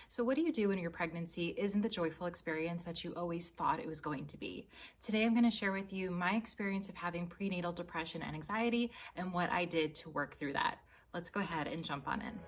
So what do you do when your pregnancy isn't the joyful experience that you always thought it was going to be? Today I'm going to share with you my experience of having prenatal depression and anxiety and what I did to work through that. Let's go ahead and jump on in.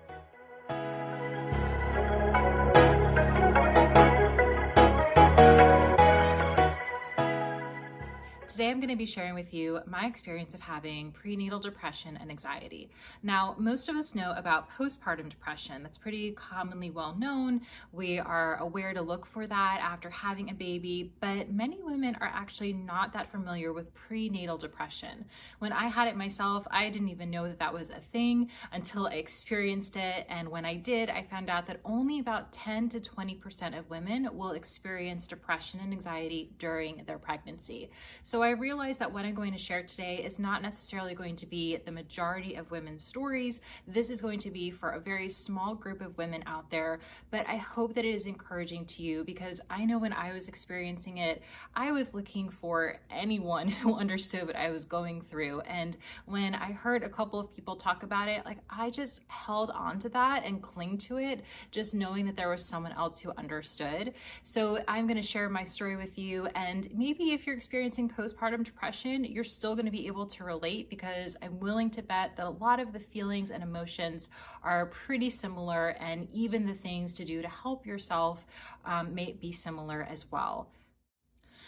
Today I'm going to be sharing with you my experience of having prenatal depression and anxiety. Now, most of us know about postpartum depression. That's pretty commonly well known. We are aware to look for that after having a baby, but many women are actually not that familiar with prenatal depression. When I had it myself, I didn't even know that that was a thing until I experienced it. And when I did, I found out that only about 10 to 20% of women will experience depression and anxiety during their pregnancy. So I realized that what I'm going to share today is not necessarily going to be the majority of women's stories. This is going to be for a very small group of women out there, but I hope that it is encouraging to you because I know when I was experiencing it, I was looking for anyone who understood what I was going through. And when I heard a couple of people talk about it, like I just held on to that and clung to it, just knowing that there was someone else who understood. So I'm going to share my story with you, and maybe if you're experiencing postpartum depression, you're still going to be able to relate because I'm willing to bet that a lot of the feelings and emotions are pretty similar, and even the things to do to help yourself may be similar as well.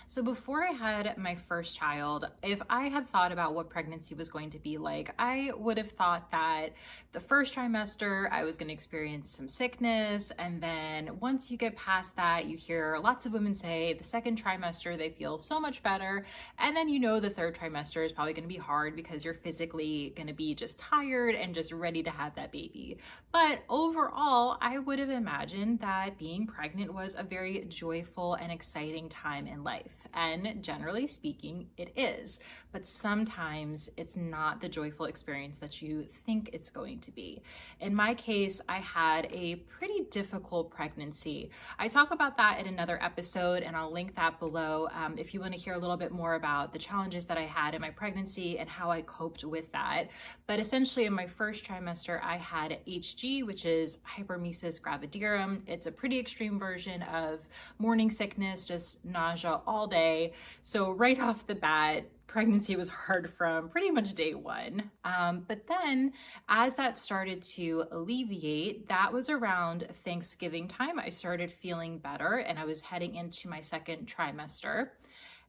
So before I had my first child, if I had thought about what pregnancy was going to be like, I would have thought that the first trimester, I was going to experience some sickness. And then once you get past that, you hear lots of women say the second trimester, they feel so much better. And then you know the third trimester is probably going to be hard because you're physically going to be just tired and just ready to have that baby. But overall, I would have imagined that being pregnant was a very joyful and exciting time in life. And generally speaking, it is. But sometimes it's not the joyful experience that you think it's going to be. In my case, I had a pretty difficult pregnancy. I talk about that in another episode, and I'll link that below if you want to hear a little bit more about the challenges that I had in my pregnancy and how I coped with that. But essentially, in my first trimester, I had HG, which is hyperemesis gravidarum. It's a pretty extreme version of morning sickness, just nausea all day. So right off the bat, pregnancy was hard from pretty much day one. But then as that started to alleviate, that was around Thanksgiving time. I started feeling better and I was heading into my second trimester.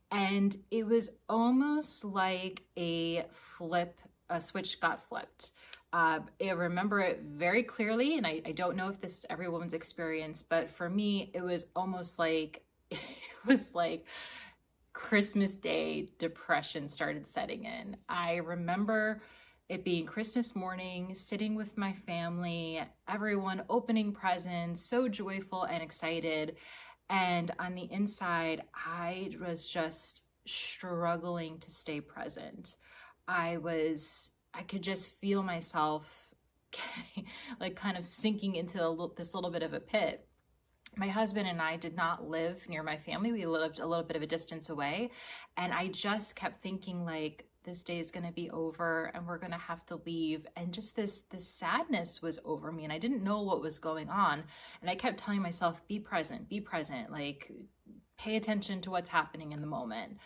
And it was almost like a switch got flipped. I remember it very clearly, and I don't know if this is every woman's experience, but for me, it was almost like, Christmas Day depression started setting in. I remember it being Christmas morning, sitting with my family, everyone opening presents, so joyful and excited. And on the inside, I was just struggling to stay present. I could just feel myself like kind of sinking into this little bit of a pit. My husband and I did not live near my family. We lived a little bit of a distance away. And I just kept thinking like, this day is going to be over and we're going to have to leave. And just this sadness was over me and I didn't know what was going on. And I kept telling myself, be present, like pay attention to what's happening in the moment.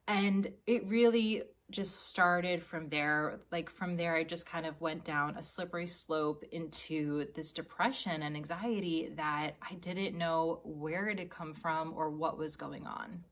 And it really just started from there. Like from there, I just kind of went down a slippery slope into this depression and anxiety that I didn't know where it had come from or what was going on.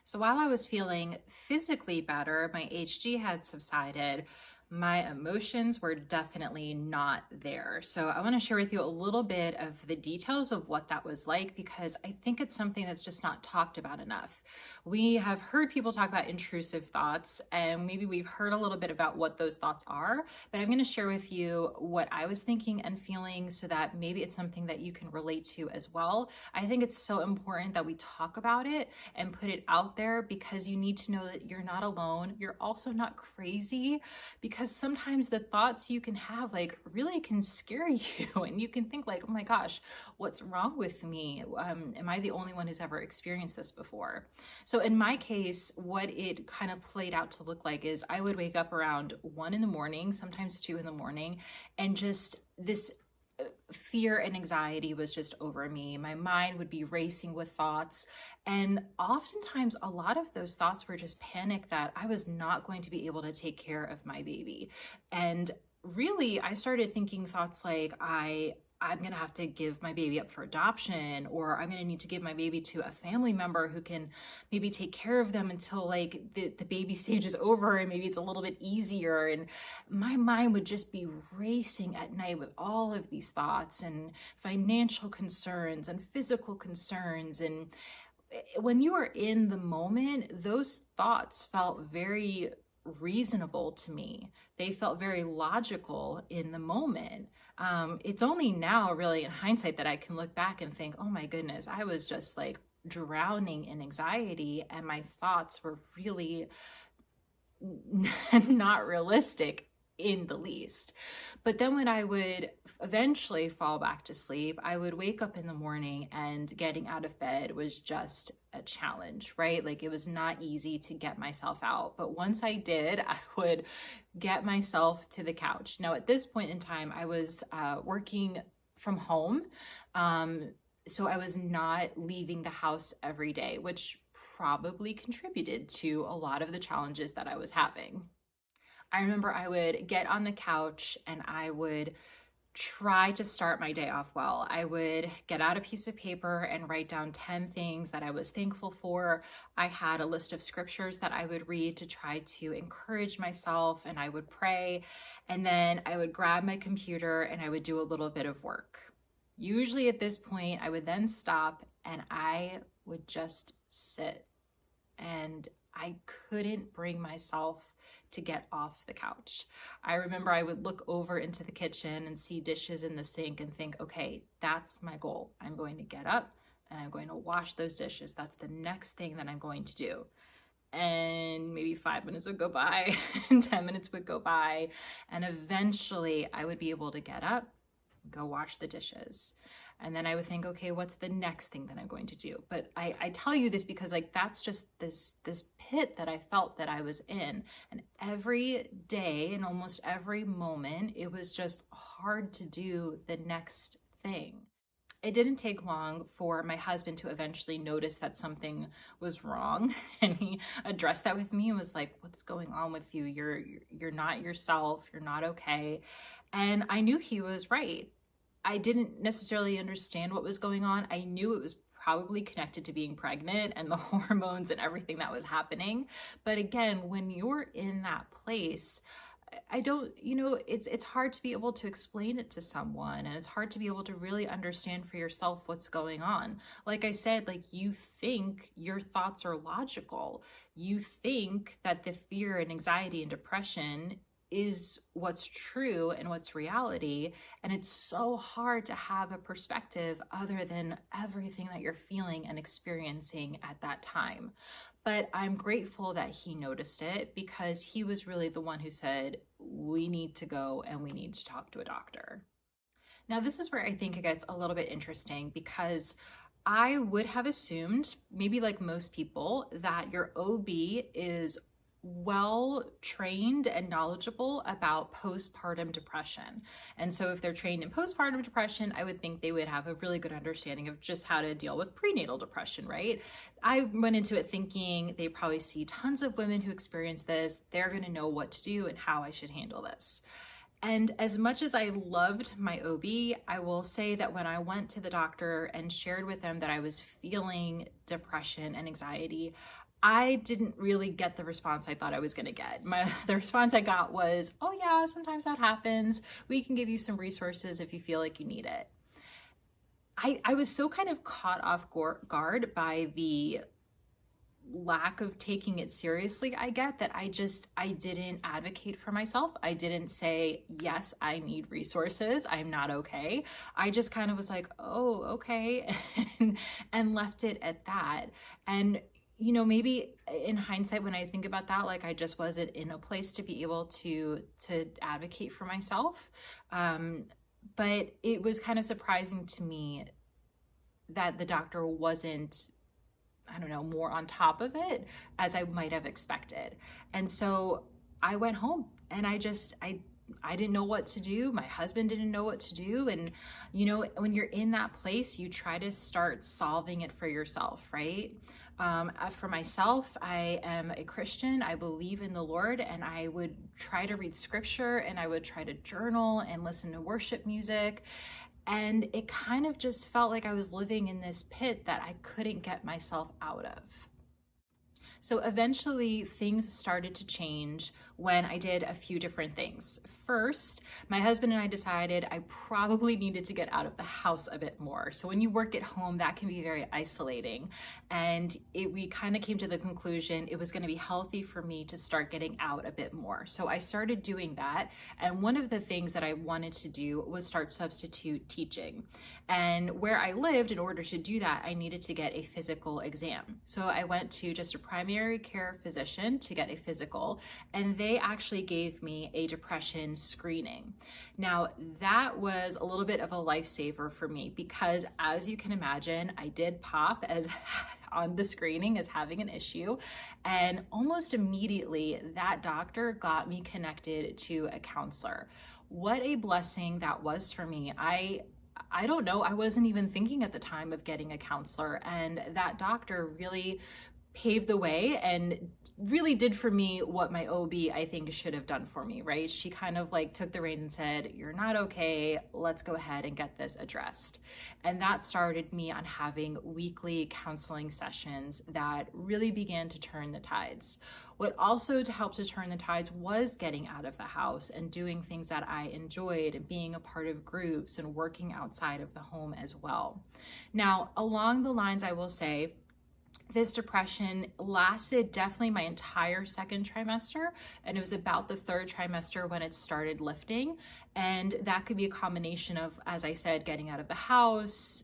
So while I was feeling physically better, my HG had subsided, my emotions were definitely not there. So I want to share with you a little bit of the details of what that was like, because I think it's something that's just not talked about enough. We have heard people talk about intrusive thoughts, and maybe we've heard a little bit about what those thoughts are, but I'm going to share with you what I was thinking and feeling so that maybe it's something that you can relate to as well. I think it's so important that we talk about it and put it out there because you need to know that you're not alone. You're also not crazy, because sometimes the thoughts you can have like really can scare you and you can think like, oh my gosh, what's wrong with me? Am I the only one who's ever experienced this before? So in my case, what it kind of played out to look like is I would wake up around 1 in the morning, sometimes 2 in the morning, and just this fear and anxiety was just over me. My mind would be racing with thoughts. And oftentimes, a lot of those thoughts were just panic that I was not going to be able to take care of my baby. And really, I started thinking thoughts like, I'm going to have to give my baby up for adoption, or I'm going to need to give my baby to a family member who can maybe take care of them until like the baby stage is over and maybe it's a little bit easier. And my mind would just be racing at night with all of these thoughts and financial concerns and physical concerns. And when you are in the moment, those thoughts felt very reasonable to me. They felt very logical in the moment. It's only now, really, in hindsight, that I can look back and think, oh my goodness, I was just like drowning in anxiety, and my thoughts were really not realistic in the least. But then when I would eventually fall back to sleep, I would wake up in the morning and getting out of bed was just a challenge, right? Like it was not easy to get myself out. But once I did, I would get myself to the couch. Now, at this point in time, I was working from home. So I was not leaving the house every day, which probably contributed to a lot of the challenges that I was having. I remember I would get on the couch and I would try to start my day off well. I would get out a piece of paper and write down 10 things that I was thankful for. I had a list of scriptures that I would read to try to encourage myself, and I would pray. And then I would grab my computer and I would do a little bit of work. Usually at this point, I would then stop and I would just sit, and I couldn't bring myself to get off the couch. I remember I would look over into the kitchen and see dishes in the sink and think, okay, that's my goal. I'm going to get up and I'm going to wash those dishes. That's the next thing that I'm going to do. And maybe 5 minutes would go by and 10 minutes would go by. And eventually I would be able to get up, go wash the dishes. And then I would think, okay, what's the next thing that I'm going to do? But I tell you this because like that's just this pit that I felt that I was in. And every day and almost every moment, it was just hard to do the next thing. It didn't take long for my husband to eventually notice that something was wrong, and he addressed that with me and was like, what's going on with you? You're not yourself. You're not okay. And I knew he was right. I didn't necessarily understand what was going on. I knew it was probably connected to being pregnant and the hormones and everything that was happening. But again, when you're in that place, it's hard to be able to explain it to someone, and it's hard to be able to really understand for yourself what's going on. Like I said, like you think your thoughts are logical. You think that the fear and anxiety and depression is what's true and what's reality. And it's so hard to have a perspective other than everything that you're feeling and experiencing at that time. But I'm grateful that he noticed it, because he was really the one who said, we need to go and we need to talk to a doctor. Now, this is where I think it gets a little bit interesting, because I would have assumed, maybe like most people, that your OB is well trained and knowledgeable about postpartum depression. And so if they're trained in postpartum depression, I would think they would have a really good understanding of just how to deal with prenatal depression, right? I went into it thinking they probably see tons of women who experience this. They're going to know what to do and how I should handle this. And as much as I loved my OB, I will say that when I went to the doctor and shared with them that I was feeling depression and anxiety, I didn't really get the response I thought I was going to get. The response I got was, oh yeah, sometimes that happens. We can give you some resources if you feel like you need it. I was so kind of caught off guard by the lack of taking it seriously, I get, that I didn't advocate for myself. I didn't say, yes, I need resources, I'm not okay. I just kind of was like, oh, okay, and left it at that. And maybe in hindsight, when I think about that, like I just wasn't in a place to be able to advocate for myself. But it was kind of surprising to me that the doctor wasn't, more on top of it as I might have expected. And so I went home and I I didn't know what to do. My husband didn't know what to do. And, you know, when you're in that place, you try to start solving it for yourself, right? For myself, I am a Christian. I believe in the Lord, and I would try to read scripture, and I would try to journal and listen to worship music. And it kind of just felt like I was living in this pit that I couldn't get myself out of. So eventually things started to change when I did a few different things. First, my husband and I decided I probably needed to get out of the house a bit more. So when you work at home, that can be very isolating. And we kind of came to the conclusion it was going to be healthy for me to start getting out a bit more. So I started doing that. And one of the things that I wanted to do was start substitute teaching. And where I lived, in order to do that, I needed to get a physical exam. So I went to just a primary care physician to get a physical, and they actually gave me a depression screening. Now, that was a little bit of a lifesaver for me because, as you can imagine, I did pop as on the screening as having an issue, and almost immediately that doctor got me connected to a counselor. What a blessing that was for me. I don't know, I wasn't even thinking at the time of getting a counselor, and that doctor really paved the way and really did for me what my OB I think should have done for me, right? She kind of like took the reins and said, you're not okay, let's go ahead and get this addressed. And that started me on having weekly counseling sessions that really began to turn the tides. What also helped to turn the tides was getting out of the house and doing things that I enjoyed and being a part of groups and working outside of the home as well. Now, along the lines, I will say, this depression lasted definitely my entire second trimester, and it was about the third trimester when it started lifting. And that could be a combination of, as I said, getting out of the house,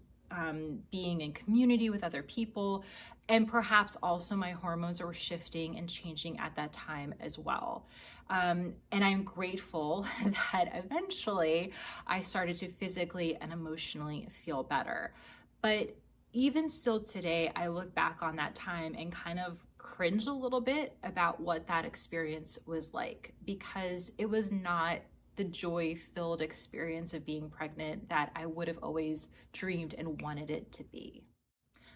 being in community with other people, and perhaps also my hormones were shifting and changing at that time as well. And I'm grateful that eventually I started to physically and emotionally feel better. But even still today, I look back on that time and kind of cringe a little bit about what that experience was like, because it was not the joy-filled experience of being pregnant that I would have always dreamed and wanted it to be.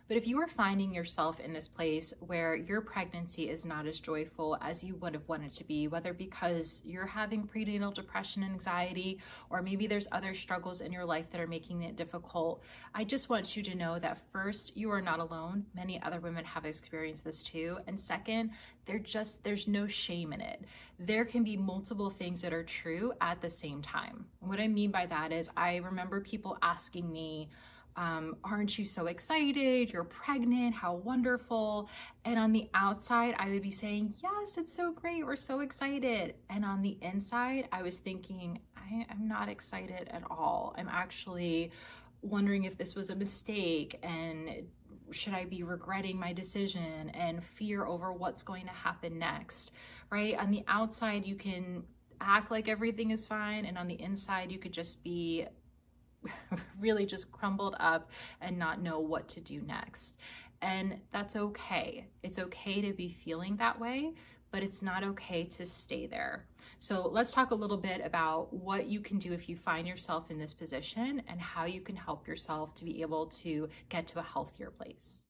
But if you are finding yourself in this place where your pregnancy is not as joyful as you would have wanted to be, whether because you're having prenatal depression and anxiety, or maybe there's other struggles in your life that are making it difficult, I just want you to know that first, you are not alone. Many other women have experienced this too. And second, there's no shame in it. There can be multiple things that are true at the same time. And what I mean by that is I remember people asking me, aren't you so excited? You're pregnant, how wonderful. And on the outside, I would be saying, yes, it's so great, we're so excited. And on the inside, I was thinking, I am not excited at all. I'm actually wondering if this was a mistake, and should I be regretting my decision, and fear over what's going to happen next, right? On the outside, you can act like everything is fine, and on the inside, you could just be really just crumbled up and not know what to do next. And that's okay. It's okay to be feeling that way, but it's not okay to stay there. So let's talk a little bit about what you can do if you find yourself in this position and how you can help yourself to be able to get to a healthier place.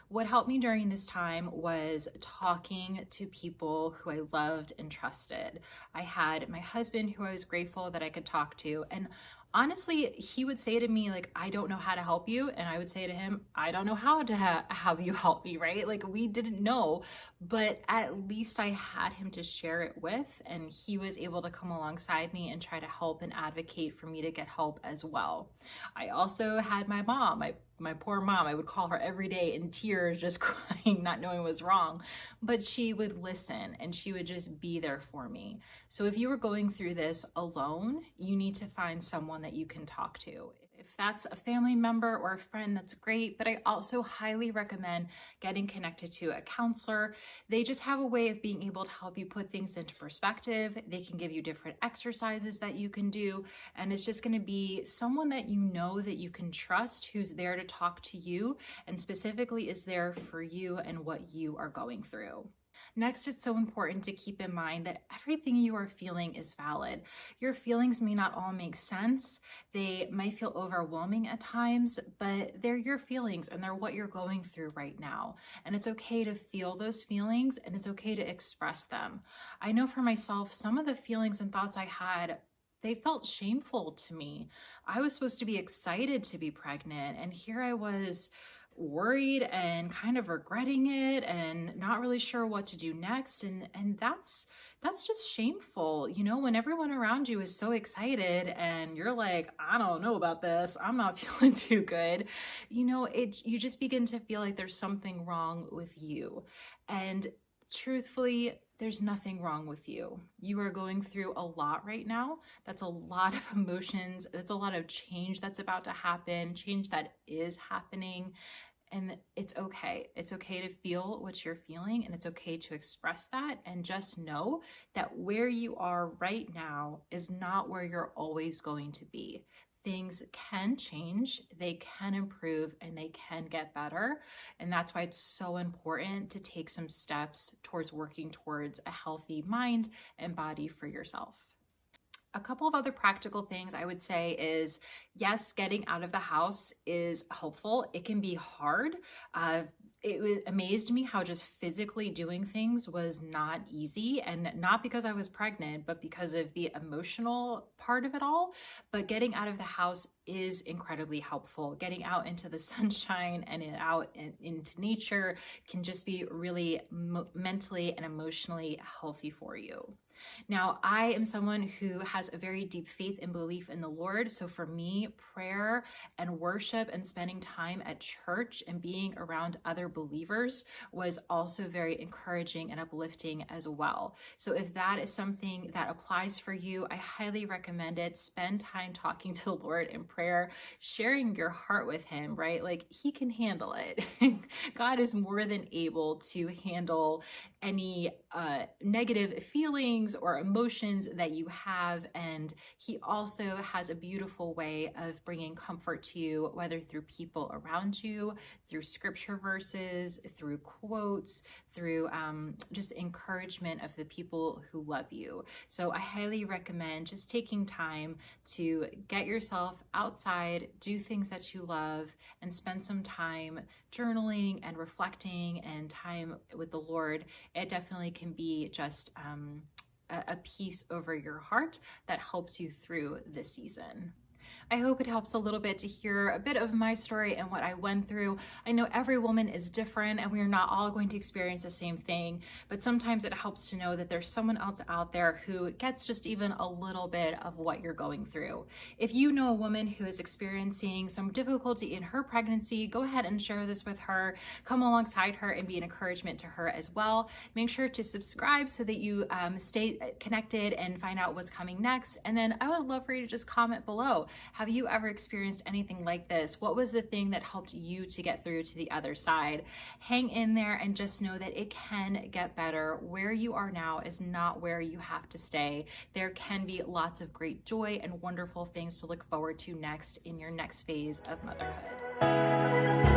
What helped me during this time was talking to people who I loved and trusted. I had my husband who I was grateful that I could talk to, and honestly, he would say to me, like, I don't know how to help you. And I would say to him, I don't know how to have you help me, right? Like, we didn't know, but at least I had him to share it with. And he was able to come alongside me and try to help and advocate for me to get help as well. I also had my mom, my poor mom. I would call her every day in tears, just crying, not knowing what was wrong, but she would listen and she would just be there for me. So if you were going through this alone, you need to find someone that you can talk to. If that's a family member or a friend, that's great, but I also highly recommend getting connected to a counselor. They just have a way of being able to help you put things into perspective. They can give you different exercises that you can do, and it's just going to be someone that you know that you can trust, who's there to talk to you and specifically is there for you and what you are going through. Next, it's so important to keep in mind that everything you are feeling is valid. Your feelings may not all make sense. They might feel overwhelming at times, but they're your feelings and they're what you're going through right now. And it's okay to feel those feelings and it's okay to express them. I know for myself, some of the feelings and thoughts I had, they felt shameful to me. I was supposed to be excited to be pregnant, and here I was worried and kind of regretting it and not really sure what to do next, and that's just shameful, you know, when everyone around you is so excited and you're like, I don't know about this, I'm not feeling too good. You know, you just begin to feel like there's something wrong with you. And truthfully, there's nothing wrong with you. You are going through a lot right now. That's a lot of emotions. That's a lot of change that's about to happen, change that is happening. And it's okay. It's okay to feel what you're feeling, and it's okay to express that. And just know that where you are right now is not where you're always going to be. Things can change, they can improve, and they can get better. And that's why it's so important to take some steps towards working towards a healthy mind and body for yourself. A couple of other practical things I would say is, yes, getting out of the house is helpful. It can be hard. It amazed me how just physically doing things was not easy, and not because I was pregnant, but because of the emotional part of it all. But getting out of the house is incredibly helpful. Getting out into the sunshine and out into nature can just be really mentally and emotionally healthy for you. Now, I am someone who has a very deep faith and belief in the Lord. So for me, prayer and worship and spending time at church and being around other believers was also very encouraging and uplifting as well. So if that is something that applies for you, I highly recommend it. Spend time talking to the Lord in prayer, sharing your heart with him, right? Like, he can handle it. God is more than able to handle any negative feelings or emotions that you have. And he also has a beautiful way of bringing comfort to you, whether through people around you, through scripture verses, through quotes, through just encouragement of the people who love you. So I highly recommend just taking time to get yourself outside, do things that you love, and spend some time journaling and reflecting and time with the Lord. It definitely can be just a peace over your heart that helps you through this season. I hope it helps a little bit to hear a bit of my story and what I went through. I know every woman is different and we are not all going to experience the same thing, but sometimes it helps to know that there's someone else out there who gets just even a little bit of what you're going through. If you know a woman who is experiencing some difficulty in her pregnancy, go ahead and share this with her. Come alongside her and be an encouragement to her as well. Make sure to subscribe so that you stay connected and find out what's coming next. And then I would love for you to just comment below. Have you ever experienced anything like this? What was the thing that helped you to get through to the other side? Hang in there and just know that it can get better. Where you are now is not where you have to stay. There can be lots of great joy and wonderful things to look forward to next in your next phase of motherhood.